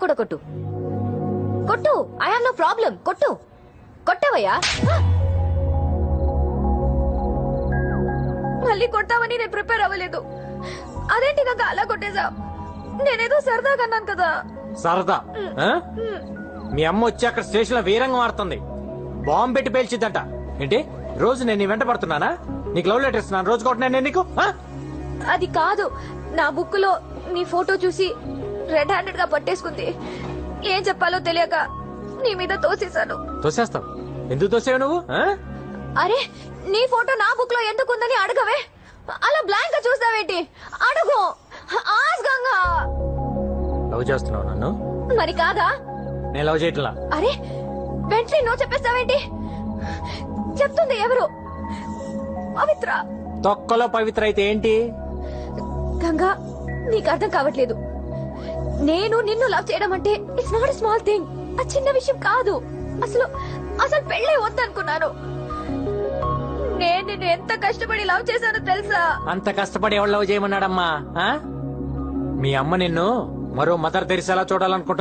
కూడా కొట్టు కొట్టు. I have no problem. కొట్టు. కొట్టవయ్యా. మళ్ళీ కొట్టావని నేను ప్రిపేర్ అవ్వలేదు. అదేంటి గంగా అలా కొట్టేశా? నేనేదో సరదాగా అన్నాను కదా. సరదా? మీ అమ్మ వచ్చి అక్కడ స్టేషన్ లో వీరంగం ఆడుతుంది. బాంబు పెట్టి పేల్చిద్దంట. ఏంటి రోజు నేను నీ వెంట పడుతున్నానా? నీకు లవ్ లెటర్ ఇస్తున్నాను, రోజు కొట్టినా నేను నీకు? అది కాదు, నా బుక్ లో నీ ఫోటో చూసి రెడ్ హ్యాండెడ్ గా పట్టేసుకుంది. ఏం చెప్పాలో తెలియక నీ మీద తోసేశాను. తోసేస్తావు? ఎందుకు తోసేవు నువ్వు? అరే, నీ ఫోటో నా బుక్ లో ఎందుకుందని అడగవే. అలా బ్లాంక్ గా చూస్తావేంటి? అడుగు. ఆస్గంగా లవ్ చేస్తున్నావు నన్ను? మరి కాదా? నేను లవ్ చేయట్లా. అరే, వెంటనే నువ్వు చెప్పేస్తావేంటి? చెప్తుంది ఎవరు? పవిత్ర. తొక్కలో పవిత్ర అయితే ఏంటి? గంగా, నీకు అర్థం కావట్లేదు. నేను నిన్ను లవ్ చేయడం అంటే ఇట్స్ నాట్ స్మాల్ థింగ్. ఆ చిన్న విషయం కాదు. అసలు అసలు పెళ్ళే వద్దనుకున్నాను. నేను నిన్ను ఎంత కష్టపడి లవ్ చేశానో తెలుసా? అంత కష్టపడి ఎవరు లవ్ చేయమన్నాడమ్మా? మీ అమ్మ నిన్ను మరో మదర్ తెరిసేలా చూడాలనుకుంటున్నా.